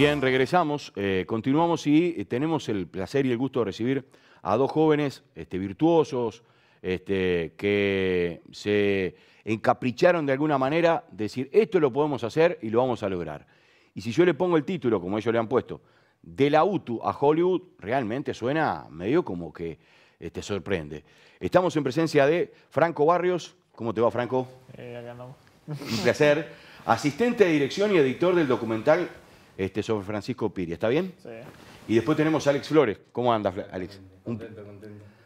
Bien, regresamos, continuamos y tenemos el placer y el gusto de recibir a dos jóvenes virtuosos que se encapricharon de alguna manera, decir, esto lo podemos hacer y lo vamos a lograr. Y si yo le pongo el título, como ellos le han puesto, de la UTU a Hollywood, realmente suena medio como que te sorprende. Estamos en presencia de Franco Barrios. ¿Cómo te va, Franco? Acá andamos. Un placer. Asistente de dirección y editor del documental sobre Francisco Piria. ¿Está bien? Sí. Y después tenemos a Alex Flores. ¿Cómo andas, Alex? Contento.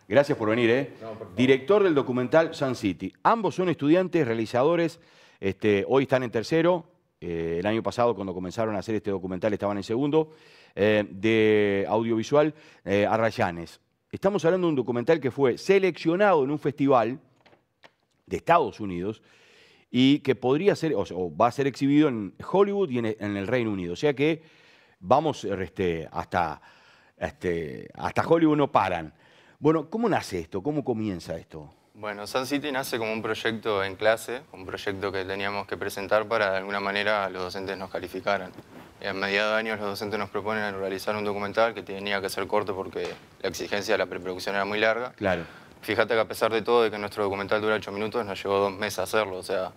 Gracias por venir, ¿eh? No, por favor. Director del documental Sun City. Ambos son estudiantes, realizadores. Hoy están en tercero. El año pasado, cuando comenzaron a hacer este documental, estaban en segundo. De audiovisual Arrayanes. Estamos hablando de un documental que fue seleccionado en un festival de Estados Unidos y que podría ser, o va a ser exhibido en Hollywood y en el Reino Unido. O sea que vamos hasta Hollywood no paran. Bueno, ¿cómo nace esto? ¿Cómo comienza esto? Bueno, Sun City nace como un proyecto en clase, un proyecto que teníamos que presentar para de alguna manera los docentes nos calificaran. A mediados de año los docentes nos proponen realizar un documental que tenía que ser corto porque la exigencia de la preproducción era muy larga. Claro. Fíjate que a pesar de todo, de que nuestro documental dura 8 minutos, nos llevó 2 meses hacerlo. O sea,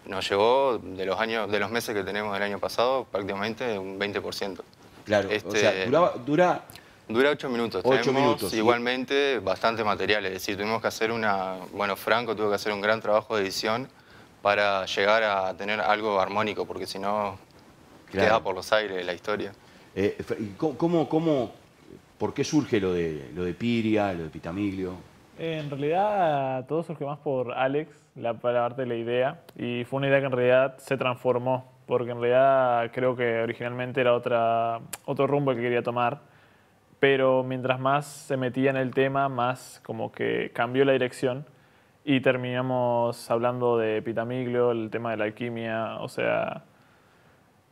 nos llevó de los meses que tenemos del año pasado prácticamente un 20%. Claro, o sea, dura... Dura 8 minutos. 8 Tenemos minutos, igualmente bastante material. Es decir, tuvimos que hacer Bueno, Franco tuvo que hacer un gran trabajo de edición para llegar a tener algo armónico, porque si no, Claro. queda por los aires la historia. ¿Por qué surge lo de Piria, lo de Pitamiglio? En realidad todo surge más por Alex, la parte de la idea, y fue una idea que en realidad se transformó, porque en realidad creo que originalmente era otro rumbo que quería tomar, pero mientras más se metía en el tema, más como que cambió la dirección y terminamos hablando de Pitamiglio, el tema de la alquimia, o sea...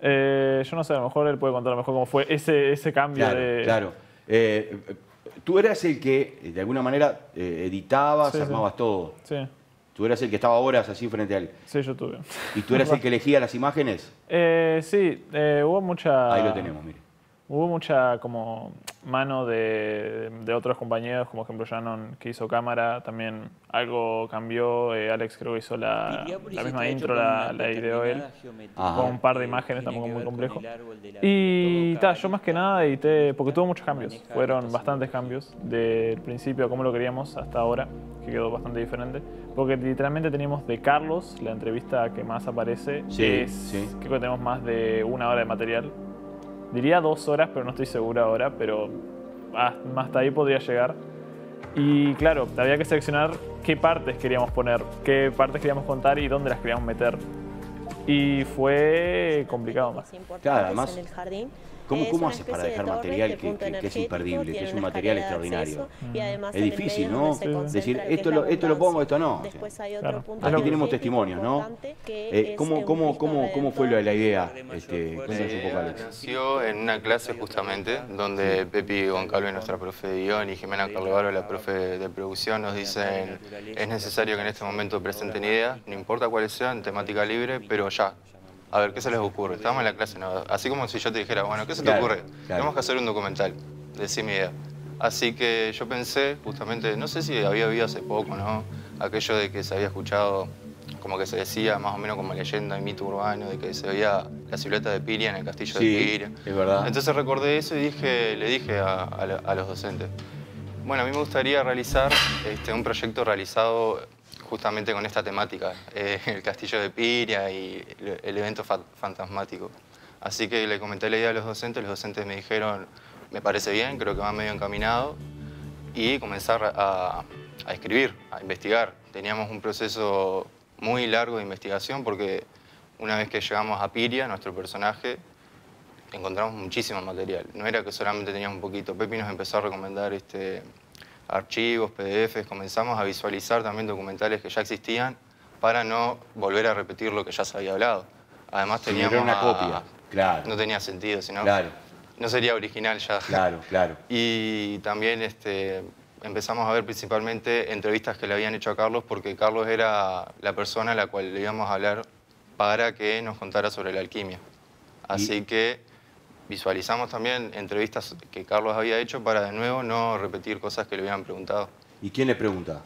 yo no sé, a lo mejor él puede contar mejor cómo fue ese cambio Claro, de... claro. Tú eras el que, de alguna manera, editabas, Sí, armabas todo. Sí, Tú eras el que estaba horas así frente a él. sí, yo tuve. ¿Y tú eras el que elegía las imágenes? Sí, hubo mucha... Ahí lo tenemos, mire. Hubo mucha como mano de otros compañeros, como por ejemplo Shannon, que hizo cámara, también algo cambió, Alex creo que hizo la misma intro, la ideó él, con un par de imágenes, tampoco muy complejo. Y yo más que nada edité, porque tuvo muchos cambios, fueron bastantes cambios, del principio a cómo lo queríamos hasta ahora, que quedó bastante diferente, porque literalmente teníamos de Carlos, la entrevista que más aparece, Sí. creo que tenemos más de 1 hora de material. Diría 2 horas, pero no estoy seguro ahora, pero hasta ahí podría llegar. Y claro, había que seleccionar qué partes queríamos poner, qué partes queríamos contar y dónde las queríamos meter. Y fue complicado más. Claro, además, ¿cómo haces para dejar material que es imperdible, que es un material extraordinario? Es difícil, ¿no? Decir, esto lo pongo, esto no. Claro. Aquí tenemos testimonios, ¿no? ¿Cómo fue la idea? Cuéntanos un poco, Alex. Nació en una clase justamente, donde Pepi Goncalves, nuestra profe de guión, y Jimena Carlevaro, la profe de producción, nos dicen es necesario que en este momento presenten ideas, no importa cuáles sean, temática libre, pero ya. A ver, ¿qué se les ocurre? Estábamos en la clase, ¿no? Así como si yo te dijera, bueno, ¿qué se te ocurre? Claro. Tenemos que hacer un documental, decí mi idea. Así que yo pensé, justamente, no sé si había habido hace poco, ¿no? Aquello de que se había escuchado, como que se decía, más o menos como leyenda y mito urbano, de que se veía la silueta de Piria en el castillo de Piria. Es verdad. Entonces recordé eso y le dije a los docentes, bueno, a mí me gustaría realizar un proyecto realizado justamente con esta temática, el castillo de Piria y el evento fantasmático. Así que le comenté la idea a los docentes me dijeron, me parece bien, creo que va medio encaminado, y comenzar a escribir, a investigar. Teníamos un proceso muy largo de investigación porque una vez que llegamos a Piria, nuestro personaje, encontramos muchísimo material. No era que solamente teníamos un poquito. Pepi nos empezó a recomendar archivos, PDFs, comenzamos a visualizar también documentales que ya existían para no volver a repetir lo que ya se había hablado. Además teníamos una copia, claro. No tenía sentido, sino claro. No sería original ya. Claro. Y también empezamos a ver principalmente entrevistas que le habían hecho a Carlos, porque Carlos era la persona a la cual le íbamos a hablar para que nos contara sobre la alquimia. Así que visualizamos también entrevistas que Carlos había hecho para de nuevo no repetir cosas que le habían preguntado. ¿Y quién le pregunta?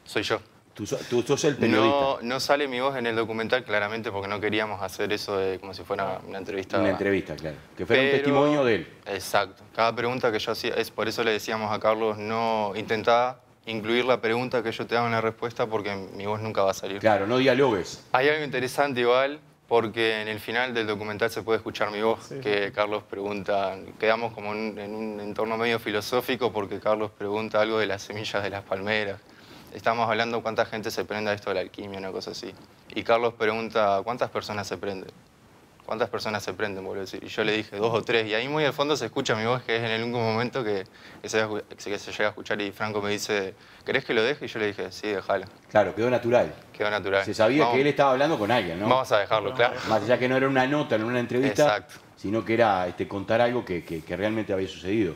Soy yo. Tú sos el periodista. No sale mi voz en el documental, claramente, porque no queríamos hacer eso de como si fuera una entrevista. Una entrevista, claro. Que fuera un testimonio de él. Exacto. Cada pregunta que yo hacía, es por eso le decíamos a Carlos, no intentá incluir la pregunta que yo te hago en la respuesta, porque mi voz nunca va a salir. Claro, no dialogues. Hay algo interesante igual, porque en el final del documental se puede escuchar mi voz, Sí. que Carlos pregunta, quedamos como en un entorno medio filosófico, porque Carlos pregunta algo de las semillas de las palmeras. Estamos hablando cuánta gente se prende a esto de la alquimia, una cosa así. Y Carlos pregunta, ¿cuántas personas se prenden? ¿Cuántas personas se prenden, vuelvo a decir? Y yo le dije 2 o 3. Y ahí muy al fondo se escucha mi voz, que es en el único momento que se llega a escuchar. Y Franco me dice, ¿querés que lo deje? Y yo le dije, sí, déjalo. Claro, quedó natural. Quedó natural. Se sabía que él estaba hablando con alguien, ¿no? Vamos a dejarlo, claro. Más allá que no era una nota, no era una entrevista, Exacto. sino que era contar algo que realmente había sucedido.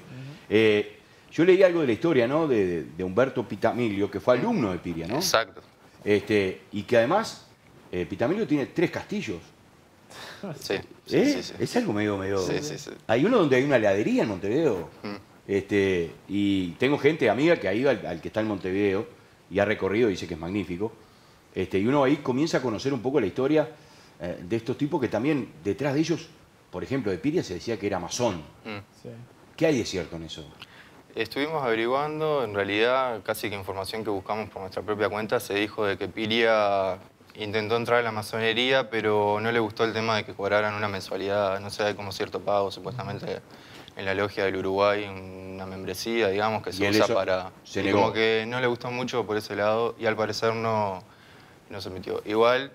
Yo leí algo de la historia, ¿no? De Humberto Pitamiglio, que fue alumno de Piria, ¿no? Exacto. Y que además Pitamiglio tiene 3 castillos. Sí, sí. Es algo medio... Sí, sí, sí. Hay uno donde hay una heladería en Montevideo. Mm. Y tengo gente amiga que ha ido al que está en Montevideo y ha recorrido y dice que es magnífico. Y uno ahí comienza a conocer un poco la historia de estos tipos que también detrás de ellos, por ejemplo, de Piria se decía que era masón. Mm. Sí. ¿Qué hay de cierto en eso? Estuvimos averiguando, en realidad casi que información que buscamos por nuestra propia cuenta, se dijo de que Piria intentó entrar a la masonería, pero no le gustó el tema de que cobraran una mensualidad, no sé, hay como cierto pago supuestamente en la logia del Uruguay, una membresía, digamos, que se usa para... Se y negó. como que no le gustó mucho por ese lado y al parecer no se metió. Igual,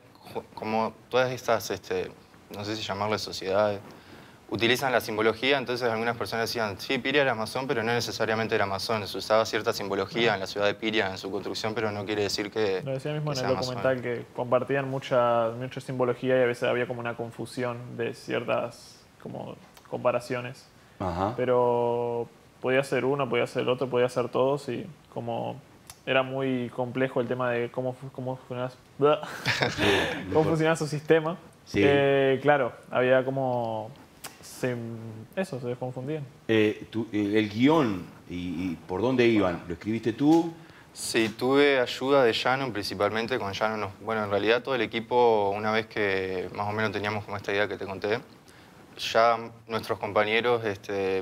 como todas estas, no sé si llamarles sociedades, utilizan la simbología, entonces algunas personas decían, sí, Piria era masón, pero no necesariamente era masón. Se usaba cierta simbología en la ciudad de Piria, en su construcción, pero no quiere decir que Lo decía mismo que en el sea documental, masón. que compartían mucha simbología y a veces había como una confusión de ciertas como comparaciones. Ajá. Pero podía ser uno, podía ser el otro, podía ser todos y como era muy complejo el tema de cómo funcionaba, cómo funcionaba su sistema. Sí. Claro, había como... se desconfundían. El guión y por dónde iban, ¿lo escribiste tú? Sí, tuve ayuda de Shannon principalmente, con Shannon, bueno, en realidad todo el equipo, una vez que más o menos teníamos como esta idea que te conté, ya nuestros compañeros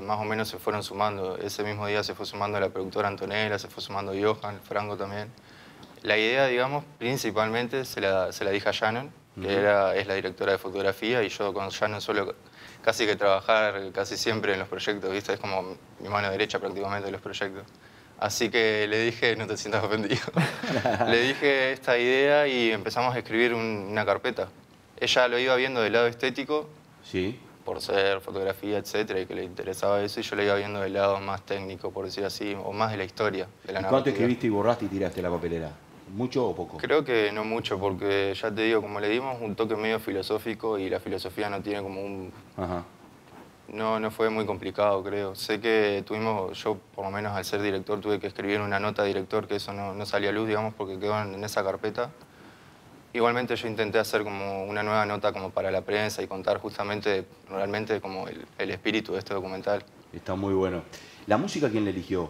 más o menos se fueron sumando. Ese mismo día se fue sumando la productora Antonella, se fue sumando Johan, Franco también. La idea, digamos, principalmente se la dije a Shannon, que es la directora de fotografía, y yo con Shannon suelo casi que trabajar casi siempre en los proyectos, ¿viste? Es como mi mano derecha prácticamente de los proyectos. Así que le dije, no te sientas ofendido, le dije esta idea y empezamos a escribir una carpeta. Ella lo iba viendo del lado estético, Sí. por ser fotografía, etcétera, y que le interesaba eso, y yo lo iba viendo del lado más técnico, por decir así, o más de la historia, de la ¿Y cuánto narrativa. escribiste y borraste y tiraste la papelera? ¿Mucho o poco? Creo que no mucho, porque ya te digo, como le dimos un toque medio filosófico y la filosofía no tiene como un... Ajá. No fue muy complicado, creo. Sé que yo por lo menos al ser director tuve que escribir una nota de director, que eso no salió a luz, digamos, porque quedó en esa carpeta. Igualmente yo intenté hacer como una nueva nota como para la prensa y contar justamente, realmente como el espíritu de este documental. Está muy bueno. ¿La música quién la eligió?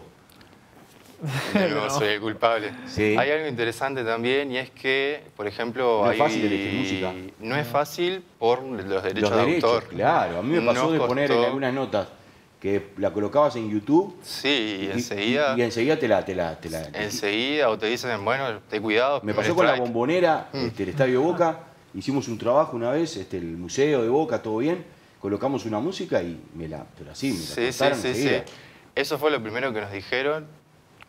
No soy el culpable. Sí. Hay algo interesante también y es que, por ejemplo... No es fácil elegir música. No es fácil por los derechos Los de derechos, autor. claro. A mí me pasó Nos de poner en costó- algunas notas que la colocabas en YouTube Sí, y enseguida... y enseguida te la... Enseguida, o te dicen, bueno, ten cuidado. Me primer pasó con la strike. bombonera, el Estadio Boca, hicimos un trabajo una vez, el museo de Boca, todo bien, colocamos una música y me la Sí, cortaron sí. enseguida. Eso fue lo primero que nos dijeron.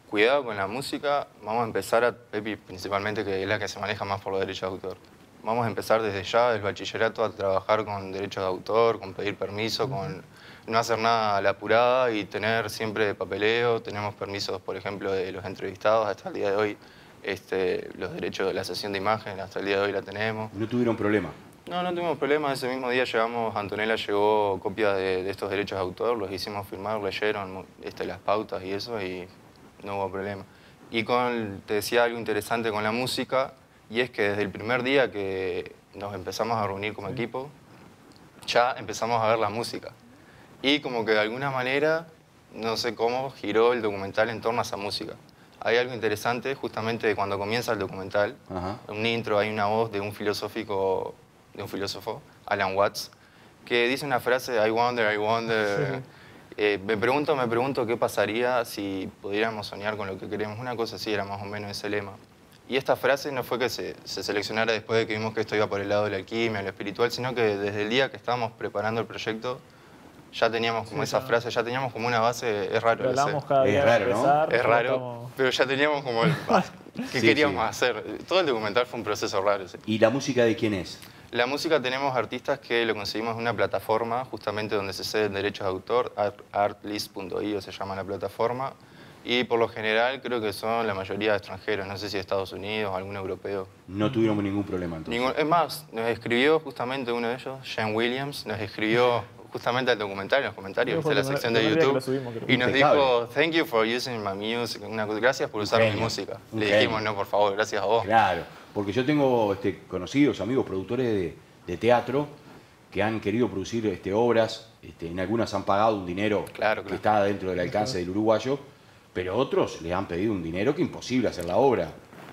Cuidado con la música. Vamos a empezar Pepi principalmente, que es la que se maneja más por los derechos de autor. Vamos a empezar desde ya, del bachillerato, a trabajar con derechos de autor, con pedir permiso, con no hacer nada a la apurada y tener siempre papeleo. Tenemos permisos, por ejemplo, de los entrevistados hasta el día de hoy. Los derechos de la sesión de imagen, hasta el día de hoy la tenemos. No tuvieron problema. No tuvimos problemas. Ese mismo día Antonella llegó copias de estos derechos de autor, los hicimos firmar, leyeron las pautas y eso, y no hubo problema. Y te decía algo interesante con la música, y es que desde el primer día que nos empezamos a reunir como equipo, ya empezamos a ver la música. Y como que de alguna manera, no sé cómo, giró el documental en torno a esa música. Hay algo interesante justamente cuando comienza el documental, un intro, hay una voz de un filósofo, Alan Watts, que dice una frase, I wonder, me pregunto qué pasaría si pudiéramos soñar con lo que queremos. Una cosa así era más o menos ese lema. Y esta frase no fue que se seleccionara después de que vimos que esto iba por el lado de la alquimia, lo espiritual, sino que desde el día que estábamos preparando el proyecto, ya teníamos como esa frase, ya teníamos como una base, es raro. Lo hablamos cada día. Es raro, ¿no? Es raro, pero ya teníamos como el... ¿Qué queríamos hacer? Todo el documental fue un proceso raro. Sí. ¿Y la música de quién es? La música tenemos artistas que lo conseguimos en una plataforma, justamente donde se ceden derechos de autor, artlist.io se llama la plataforma, y por lo general creo que son la mayoría extranjeros, no sé si de Estados Unidos o algún europeo. No tuvieron ningún problema entonces. Es más, nos escribió justamente uno de ellos, Shane Williams, nos escribió justamente al documental, en los comentarios, de la sección de YouTube, y nos dijo, thank you for using my music, gracias por usar mi música. Le dijimos, no, por favor, gracias a vos. Claro, porque yo tengo conocidos, amigos, productores de teatro que han querido producir obras, en algunas han pagado un dinero que está dentro del alcance del uruguayo, pero otros le han pedido un dinero que es imposible hacer la obra.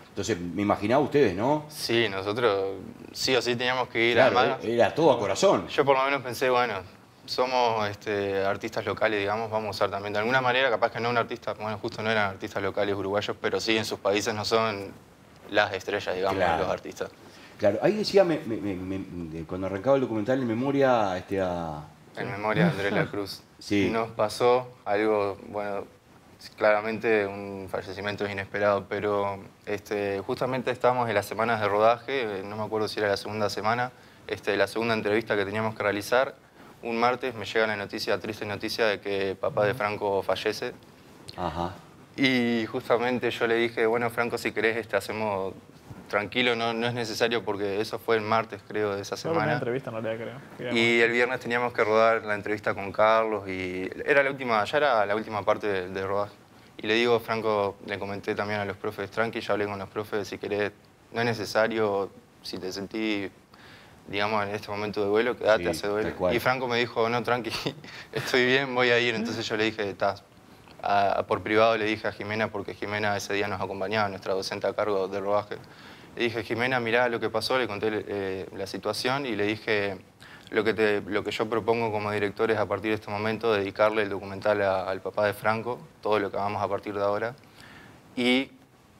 Entonces, me imaginaba ustedes, ¿no? Sí, nosotros sí o sí teníamos que ir. Claro, además, era todo a corazón. Yo por lo menos pensé, bueno, somos artistas locales, digamos, vamos a usar también de alguna manera, capaz que no un artista, bueno, justo no eran artistas locales uruguayos, pero sí en sus países no son las estrellas, digamos, los artistas. Claro, ahí decía, cuando arrancaba el documental, en memoria En memoria de Andrés La Cruz. Sí. Nos pasó algo, bueno, claramente un fallecimiento inesperado, pero justamente estábamos en las semanas de rodaje, no me acuerdo si era la segunda semana, la segunda entrevista que teníamos que realizar. Un martes me llega la triste noticia de que papá de Franco fallece. Ajá. Y justamente yo le dije, bueno, Franco, si querés, hacemos tranquilo, no es necesario, porque eso fue el martes, creo, de esa semana. Una entrevista, no le creo. Y el viernes teníamos que rodar la entrevista con Carlos y era ya era la última parte del rodaje. Y le digo, Franco, le comenté también a los profes, tranqui, ya hablé con los profes, si querés, no es necesario, si te sentís, digamos, en este momento de duelo, quedate, hace duelo. Y Franco me dijo, no, tranqui, estoy bien, voy a ir. Entonces yo le dije, por privado le dije a Jimena, porque Jimena ese día nos acompañaba, nuestra docente a cargo del rodaje. Le dije, Jimena, mirá lo que pasó, le conté la situación y le dije, lo que yo propongo como director es a partir de este momento dedicarle el documental al papá de Franco, todo lo que hagamos a partir de ahora. Y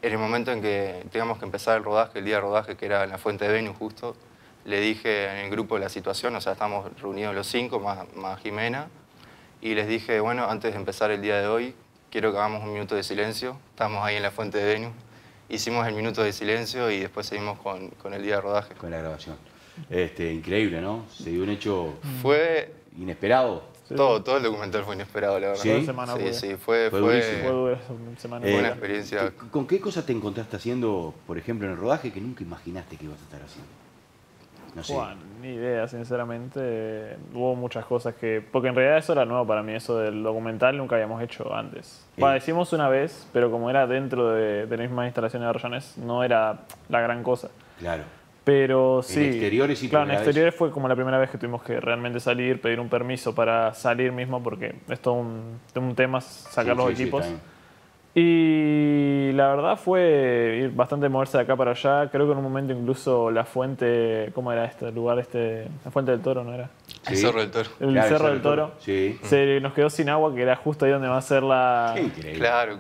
en el momento en que tengamos que empezar el rodaje, el día de rodaje, que era en la Fuente de Venus justo, le dije en el grupo la situación, o sea, estamos reunidos los 5 más Jimena, y les dije, bueno, antes de empezar el día de hoy, quiero que hagamos un minuto de silencio. Estamos ahí en la Fuente de Venus, hicimos el minuto de silencio y después seguimos con el día de rodaje. Con la grabación. Increíble, ¿no? Se dio un hecho fue inesperado. Sí. Todo el documental fue inesperado, la verdad. ¿Sí? Sí, fue una experiencia. ¿Con qué cosas te encontraste haciendo, por ejemplo, en el rodaje que nunca imaginaste que ibas a estar haciendo? No sé. Bueno, ni idea, sinceramente. Hubo muchas cosas porque en realidad eso era nuevo para mí, eso del documental nunca habíamos hecho antes. Hicimos una vez, pero como era dentro de la misma instalación de Arrayanes, no era la gran cosa. Claro. Pero sí. En exteriores sí. Claro, en exteriores fue como la primera vez que tuvimos que realmente salir, pedir un permiso para salir mismo, porque es todo un tema sacar los equipos. Y la verdad fue ir bastante moverse de acá para allá. Creo que en un momento incluso la fuente, ¿cómo era este lugar? La Fuente del Toro, ¿no era? Sí. El Cerro del Toro. El Cerro del Toro. Sí. Nos quedó sin agua, que era justo ahí donde va a ser la... Qué increíble. Claro.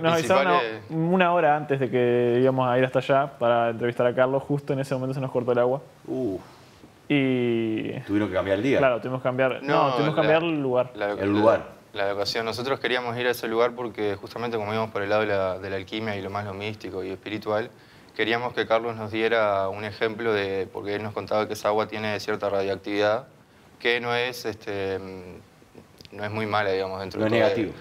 Nos avisaron una hora antes de que íbamos a ir hasta allá para entrevistar a Carlos. Justo en ese momento se nos cortó el agua. Y... ¿Tuvieron que cambiar el día? Claro, tuvimos que cambiar... tuvimos que cambiar el lugar. El lugar. La locación. Nosotros queríamos ir a ese lugar porque justamente como íbamos por el lado de la alquimia y lo místico y espiritual, queríamos que Carlos nos diera un ejemplo porque él nos contaba que esa agua tiene cierta radioactividad, que no es muy mala, digamos, dentro de todo. No es negativo.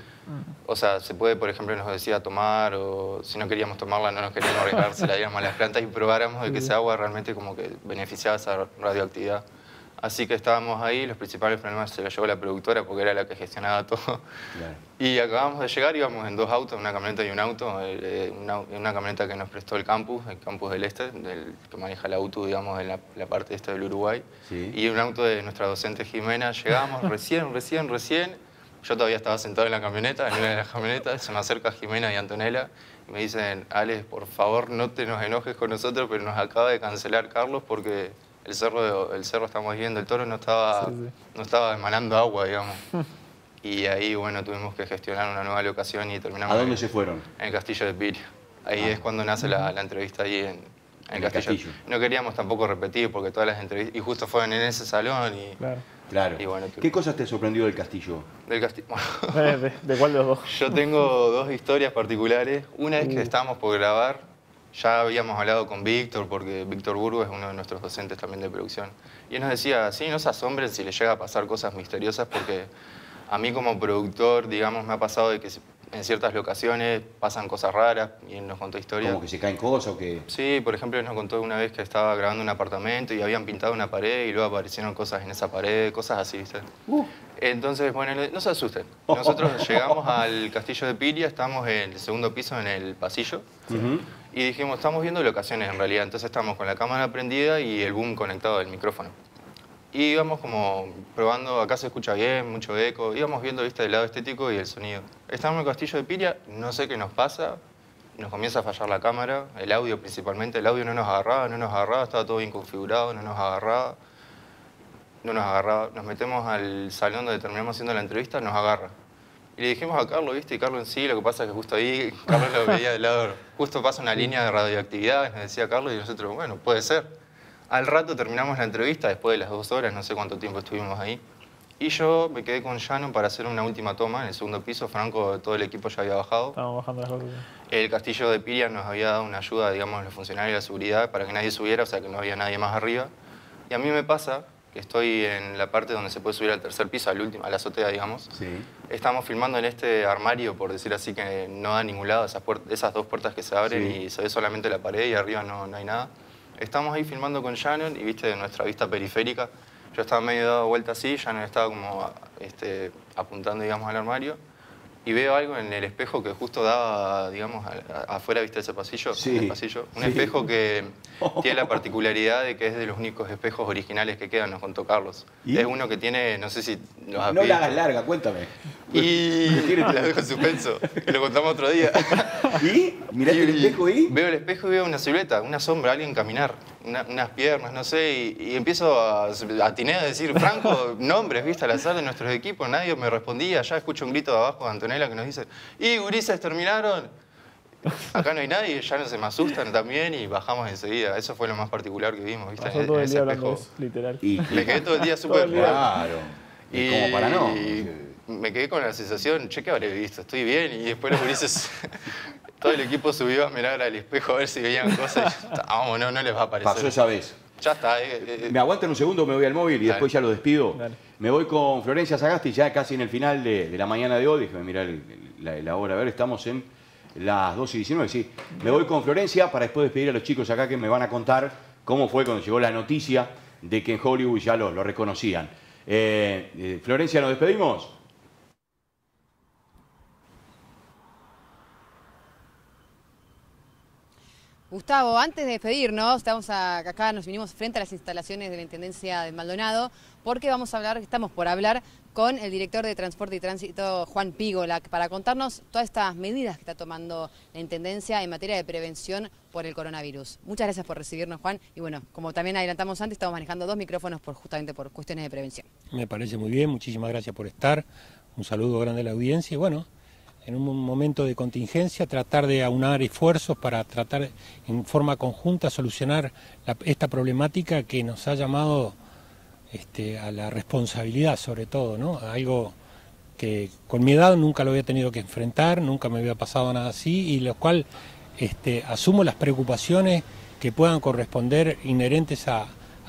O sea, se puede, por ejemplo, nos decía tomar, o si no queríamos tomarla, no nos queríamos arriesgar, se la diéramos a las plantas y probáramos de que esa agua realmente como que beneficiaba esa radioactividad. Así que estábamos ahí, los principales problemas se los llevó la productora porque era la que gestionaba todo. Claro. Y acabamos de llegar, íbamos en 2 autos, una camioneta y un auto. Una camioneta que nos prestó el campus del Este, que maneja el auto, digamos, en la parte este del Uruguay. Sí. Y un auto de nuestra docente Jimena. Llegamos recién. Yo todavía estaba sentado en la camioneta, en una de las camionetas. Se me acerca Jimena y Antonella y me dicen: Alex, por favor, no te nos enojes con nosotros, pero nos acaba de cancelar Carlos porque el cerro estamos viendo, el Toro no estaba emanando agua, digamos. Y ahí, bueno, tuvimos que gestionar una nueva locación y terminamos... ¿A dónde se fueron? En el Castillo de Piria. Ahí es cuando nace la entrevista ahí en el Castillo. No queríamos tampoco repetir porque todas las entrevistas... Y justo fueron en ese salón y... Claro. Y bueno, ¿qué cosas te sorprendió del Castillo? Del Castillo... ¿De cuál de los dos? Yo tengo 2 historias particulares. Una es que estábamos por grabar. Ya habíamos hablado con Víctor, porque Víctor Burgo es uno de nuestros docentes también de producción. Y él nos decía: sí, no se asombren si les llega a pasar cosas misteriosas, porque a mí como productor, digamos, me ha pasado de que en ciertas locaciones pasan cosas raras, y él nos contó historias. ¿Como que se caen cosas o qué? Sí, por ejemplo, él nos contó una vez que estaba grabando un apartamento y habían pintado una pared y luego aparecieron cosas en esa pared, cosas así, ¿viste? Entonces, bueno, no se asusten. Nosotros llegamos al Castillo de Piria, estamos en el segundo piso, en el pasillo. Y dijimos, estamos viendo locaciones en realidad, entonces estamos con la cámara prendida y el boom conectado del micrófono. Y íbamos como probando, acá se escucha bien, mucho eco, íbamos viendo, viste, el lado estético y el sonido. Estamos en el Castillo de Piria, no sé qué nos pasa, nos comienza a fallar la cámara, el audio principalmente, el audio no nos agarraba, estaba todo bien configurado, no nos agarraba. Nos metemos al salón donde terminamos haciendo la entrevista, nos agarra. Y le dijimos a Carlos, ¿viste? Y Carlos en sí, lo que pasa es que justo ahí, Carlos lo veía del lado, justo pasa una línea de radioactividad, nos decía Carlos, y nosotros, bueno, puede ser. Al rato terminamos la entrevista, después de las 2 horas, no sé cuánto tiempo estuvimos ahí. Y yo me quedé con Shannon para hacer una última toma en el segundo piso. Franco, todo el equipo ya había bajado. Estábamos bajando las cosas. El Castillo de Piria nos había dado una ayuda, digamos, los funcionarios de la seguridad para que nadie subiera, o sea que no había nadie más arriba. Y a mí me pasa que estoy en la parte donde se puede subir al tercer piso, al último, a la azotea, digamos. Sí. Estamos filmando en este armario, por decir así, que no da a ningún lado, esas 2 puertas que se abren y se ve solamente la pared y arriba no hay nada. Estamos ahí filmando con Shannon y, viste, de nuestra vista periférica. Yo estaba medio dado vuelta así, Shannon estaba como apuntando, digamos, al armario. Y veo algo en el espejo que justo daba, digamos, afuera, ¿viste ese pasillo? Sí. El pasillo. Un espejo que tiene la particularidad de que es de los únicos espejos originales que quedan, nos contó Carlos. ¿Y? Es uno que tiene, no sé si los has visto. No la hagas larga, cuéntame. Y la dejo en suspenso, que lo contamos otro día. ¿Y? ¿Miraste el espejo ahí? Veo el espejo y veo una silueta, una sombra, alguien caminar, unas piernas, no sé, y empiezo a atinar a decir, Franco, nombres, ¿viste? Al azar de nuestros equipos, nadie me respondía. Ya escucho un grito de abajo de Antonella que nos dice, ¡y gurises, terminaron! Acá no hay nadie, ya no se me asustan también y bajamos enseguida. Eso fue lo más particular que vimos, ¿viste? Pasó todo el día hablando de eso, literal. Y me quedé todo el día súper... Claro. Y como para no. Me quedé con la sensación, che, ¿qué habré visto? Estoy bien. Y después los gurises, todo el equipo subió a mirar al espejo a ver si veían cosas. Y vamos, no les va a aparecer. Pasó esa vez. Ya está. Me aguantan un segundo, me voy al móvil y después ya lo despido. Dale. Me voy con Florencia Sagasti, ya casi en el final de la mañana de hoy. Déjame mirar la hora. A ver, estamos en las 2:19, sí. Me voy con Florencia para después despedir a los chicos acá que me van a contar cómo fue cuando llegó la noticia de que en Hollywood ya lo reconocían. Florencia, ¿nos despedimos? Gustavo, antes de despedirnos, acá nos vinimos frente a las instalaciones de la Intendencia de Maldonado, porque estamos por hablar con el director de Transporte y Tránsito, Juan Pígola, para contarnos todas estas medidas que está tomando la Intendencia en materia de prevención por el coronavirus. Muchas gracias por recibirnos, Juan. Y bueno, como también adelantamos antes, estamos manejando 2 micrófonos justamente por cuestiones de prevención. Me parece muy bien, muchísimas gracias por estar. Un saludo grande a la audiencia y bueno, en un momento de contingencia, tratar de aunar esfuerzos para tratar en forma conjunta solucionar esta problemática que nos ha llamado a la responsabilidad sobre todo, ¿no? Algo que con mi edad nunca lo había tenido que enfrentar, nunca me había pasado nada así y lo cual asumo las preocupaciones que puedan corresponder inherentes a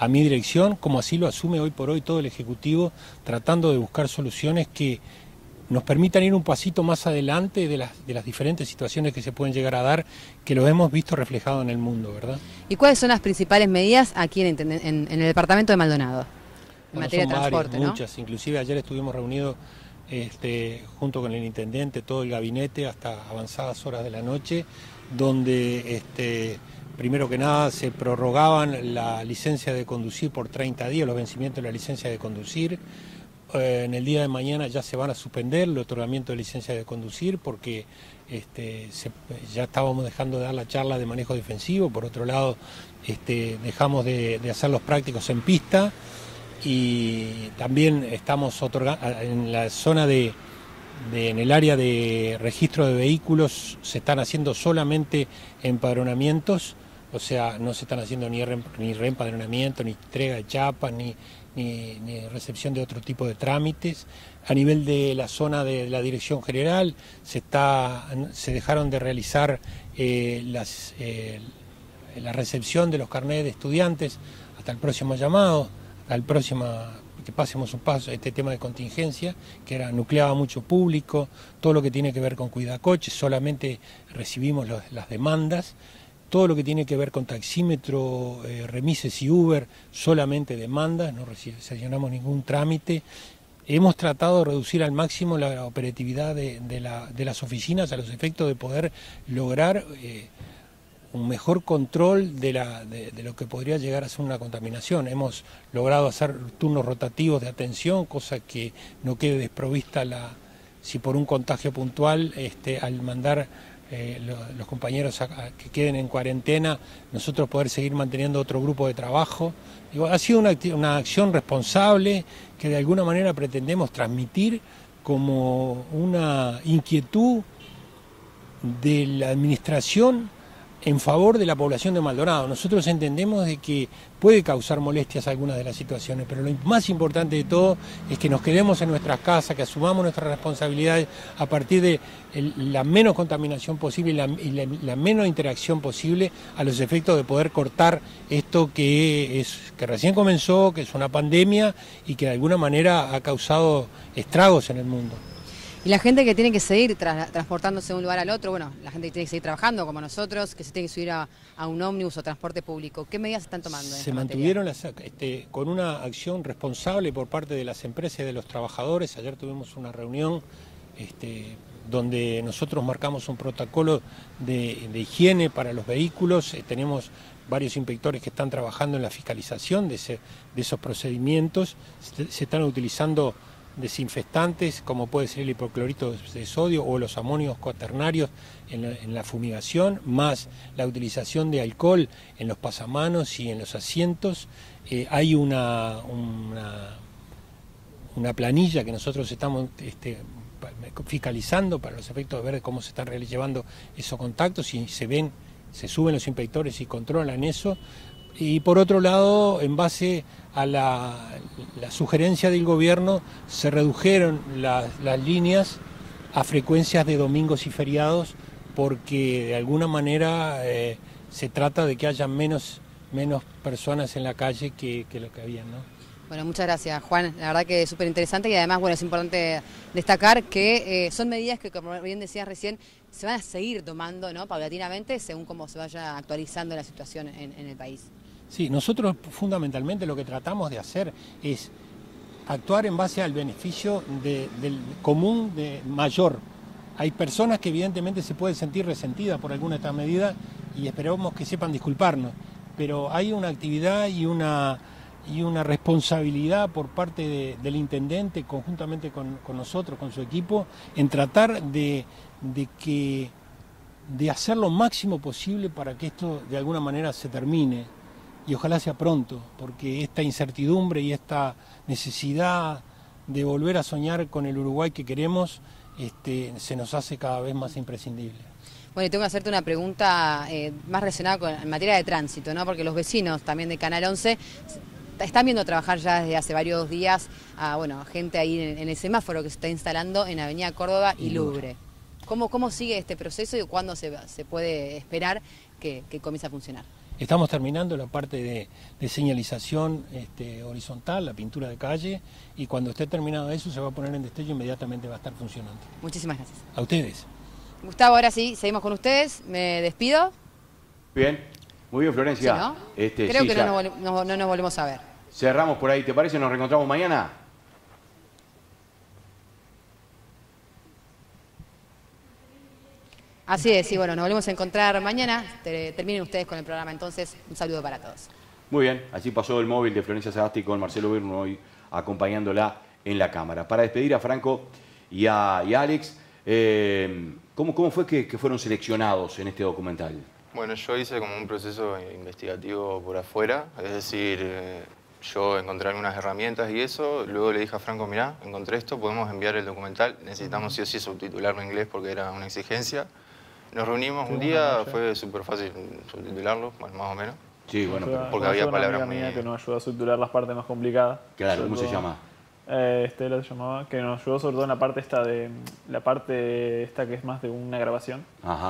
mi dirección, como así lo asume hoy por hoy todo el Ejecutivo, tratando de buscar soluciones que nos permitan ir un pasito más adelante de las diferentes situaciones que se pueden llegar a dar, que lo hemos visto reflejado en el mundo, ¿verdad? ¿Y cuáles son las principales medidas aquí en el departamento de Maldonado? en materia de transporte, varias, ¿no? Muchas, inclusive ayer estuvimos reunidos junto con el intendente, todo el gabinete, hasta avanzadas horas de la noche, donde primero que nada se prorrogaban la licencia de conducir por 30 días, los vencimientos de la licencia de conducir. En el día de mañana ya se van a suspender el otorgamiento de licencia de conducir porque ya estábamos dejando de dar la charla de manejo defensivo. Por otro lado, dejamos de hacer los prácticos en pista y también estamos otorgando en la zona en el área de registro de vehículos se están haciendo solamente empadronamientos, o sea, no se están haciendo ni reempadronamiento, ni entrega de chapas, ni recepción de otro tipo de trámites. A nivel de la zona de la Dirección General se dejaron de realizar la recepción de los carnets de estudiantes hasta el próximo llamado, que pasemos un paso, este tema de contingencia, que nucleaba mucho público, todo lo que tiene que ver con cuidacoches, solamente recibimos las demandas. Todo lo que tiene que ver con taxímetro, remises y Uber, solamente demandas, no recepcionamos ningún trámite. Hemos tratado de reducir al máximo la operatividad de las oficinas a los efectos de poder lograr un mejor control de lo que podría llegar a ser una contaminación. Hemos logrado hacer turnos rotativos de atención, cosa que no quede desprovista si por un contagio puntual, al mandar los compañeros que queden en cuarentena, nosotros poder seguir manteniendo otro grupo de trabajo. Ha sido una acción responsable que de alguna manera pretendemos transmitir como una inquietud de la administración en favor de la población de Maldonado. Nosotros entendemos de que puede causar molestias algunas de las situaciones, pero lo más importante de todo es que nos quedemos en nuestras casas, que asumamos nuestras responsabilidades a partir de la menos contaminación posible y la menos interacción posible a los efectos de poder cortar esto que recién comenzó, que es una pandemia y que de alguna manera ha causado estragos en el mundo. Y la gente que tiene que seguir transportándose de un lugar al otro, bueno, la gente que tiene que seguir trabajando como nosotros, que se tiene que subir a un ómnibus o transporte público, ¿qué medidas se están tomando? Se mantuvieron con una acción responsable por parte de las empresas y de los trabajadores. Ayer tuvimos una reunión donde nosotros marcamos un protocolo de higiene para los vehículos. Tenemos varios inspectores que están trabajando en la fiscalización de esos procedimientos. Se están utilizando desinfectantes como puede ser el hipoclorito de sodio o los amonios cuaternarios en la fumigación, más la utilización de alcohol en los pasamanos y en los asientos. Hay una planilla que nosotros estamos fiscalizando para los efectos de ver cómo se están llevando esos contactos y se suben los inspectores y controlan eso. Y por otro lado, en base a la sugerencia del gobierno, se redujeron las líneas a frecuencias de domingos y feriados porque de alguna manera se trata de que haya menos personas en la calle que lo que había, ¿no? Bueno, muchas gracias, Juan. La verdad que es súper interesante y además, bueno, es importante destacar que son medidas que, como bien decías recién, se van a seguir tomando, ¿no?, paulatinamente según cómo se vaya actualizando la situación en el país. Sí, nosotros fundamentalmente lo que tratamos de hacer es actuar en base al beneficio del común mayor. Hay personas que evidentemente se pueden sentir resentidas por alguna de estas medidas y esperamos que sepan disculparnos, pero hay una actividad y una responsabilidad por parte del intendente conjuntamente con nosotros, con su equipo, en tratar de hacer lo máximo posible para que esto de alguna manera se termine. Y ojalá sea pronto, porque esta incertidumbre y esta necesidad de volver a soñar con el Uruguay que queremos se nos hace cada vez más imprescindible. Bueno, y tengo que hacerte una pregunta más relacionada en materia de tránsito, ¿no? Porque los vecinos también de Canal 11 están viendo trabajar ya desde hace varios días a gente ahí en el semáforo que se está instalando en Avenida Córdoba y Louvre. ¿Cómo sigue este proceso y cuándo se puede esperar que comience a funcionar? Estamos terminando la parte de señalización horizontal, la pintura de calle, y cuando esté terminado eso se va a poner en destello y inmediatamente va a estar funcionando. Muchísimas gracias. A ustedes. Gustavo, ahora sí, seguimos con ustedes. Me despido. Bien, muy bien, Florencia. ¿Sí, no? Creo que no nos volvemos a ver. Cerramos por ahí, ¿te parece? Nos reencontramos mañana. Así es, y bueno, nos volvemos a encontrar mañana. Terminen ustedes con el programa, entonces, un saludo para todos. Muy bien, así pasó el móvil de Florencia Sagasti con Marcelo Birno hoy acompañándola en la cámara. Para despedir a Franco y a Alex, ¿cómo fue que fueron seleccionados en este documental? Bueno, yo hice como un proceso investigativo por afuera, es decir, yo encontré algunas herramientas y eso, luego le dije a Franco, mirá, encontré esto, podemos enviar el documental, necesitamos sí o sí subtitularlo en inglés porque era una exigencia. Nos reunimos un día, fue súper fácil subtitularlo, bueno, más o menos. Sí, bueno, porque había palabras muy... que nos ayudó a subtitular las partes más complicadas. Claro, ¿cómo se llama? Estela se llamaba, que nos ayudó sobre todo en la parte esta que es más de una grabación,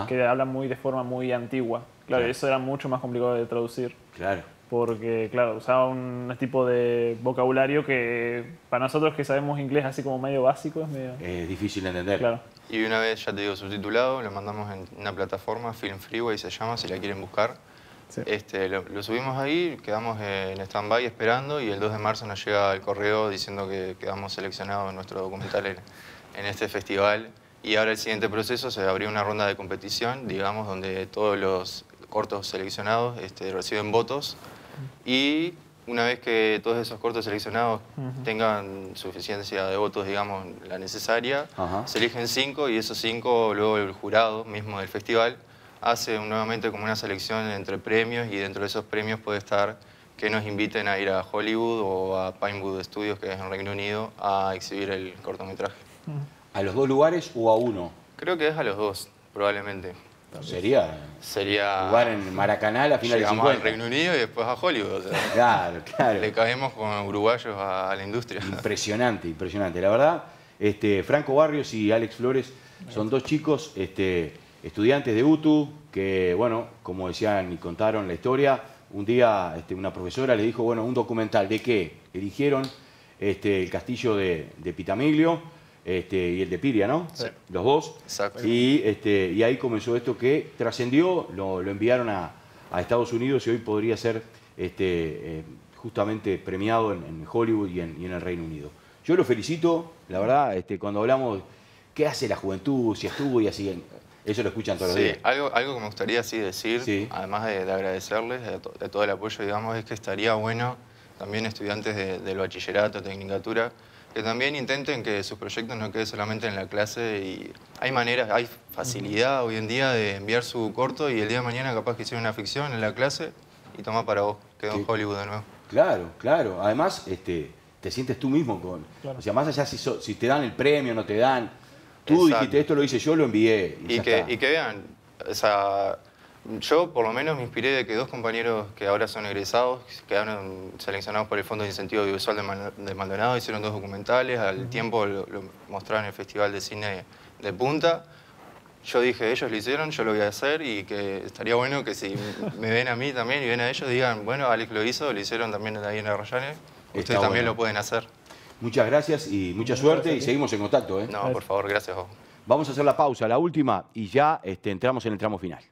que habla de forma muy antigua. Claro, eso era mucho más complicado de traducir. Claro. Porque, claro, usaba un tipo de vocabulario que para nosotros que sabemos inglés así como medio básico es medio... Es difícil de entender. Claro. Y una vez, ya te digo, subtitulado, lo mandamos en una plataforma, Film Freeway se llama, si la quieren buscar. Sí. Lo subimos ahí, quedamos en stand-by esperando y el 2 de marzo nos llega el correo diciendo que quedamos seleccionados en nuestro documental en este festival. Y ahora el siguiente proceso se abrió una ronda de competición, digamos, donde todos los cortos seleccionados reciben votos. Y una vez que todos esos cortos seleccionados tengan suficiencia de votos, digamos, la necesaria, se eligen 5 y esos 5 luego el jurado mismo del festival hace nuevamente como una selección entre premios y dentro de esos premios puede estar que nos inviten a ir a Hollywood o a Pinewood Studios, que es en Reino Unido, a exhibir el cortometraje. ¿A los dos lugares o a uno? Creo que es a los dos, probablemente. Sería jugar en Maracaná a la final de 50. Llegamos al Reino Unido y después a Hollywood. O sea, claro. Le caemos con uruguayos a la industria. Impresionante, impresionante. La verdad, Franco Barrios y Alex Flores son dos chicos estudiantes de UTU que, bueno, como decían y contaron la historia, un día una profesora le dijo, bueno, un documental, ¿de qué? Eligieron el castillo de Pitamiglio y el de Piria, ¿no? Sí. Los dos. Exacto. Y ahí comenzó esto que trascendió, lo enviaron a Estados Unidos y hoy podría ser justamente premiado en Hollywood y en el Reino Unido. Yo lo felicito, la verdad, cuando hablamos, ¿qué hace la juventud? Si estuvo y así, eso lo escuchan todos los días. Algo que me gustaría decir, además de agradecerles de todo el apoyo, digamos, es que estaría bueno también estudiantes del bachillerato, tecnicatura, que también intenten que sus proyectos no queden solamente en la clase y hay maneras, hay facilidad hoy en día de enviar su corto y el día de mañana capaz que hicieron una ficción en la clase y toma para vos, quedó en Hollywood de nuevo. Claro. Además, te sientes tú mismo con... Claro. O sea, más allá si te dan el premio o no te dan, tú dijiste esto lo hice yo, lo envié. Y que vean, o sea, yo por lo menos me inspiré de que 2 compañeros que ahora son egresados, quedaron seleccionados por el Fondo de Incentivo Audiovisual de Maldonado, hicieron 2 documentales, al tiempo lo mostraron en el Festival de Cine de Punta. Yo dije, ellos lo hicieron, yo lo voy a hacer y que estaría bueno que si me ven a mí también y ven a ellos, digan, bueno, Alex lo hizo, lo hicieron también ahí en Arrayanes, ustedes también lo pueden hacer. Muchas gracias y mucha suerte y seguimos en contacto. No, por favor, gracias a vos. Vamos a hacer la pausa, la última, y ya entramos en el tramo final.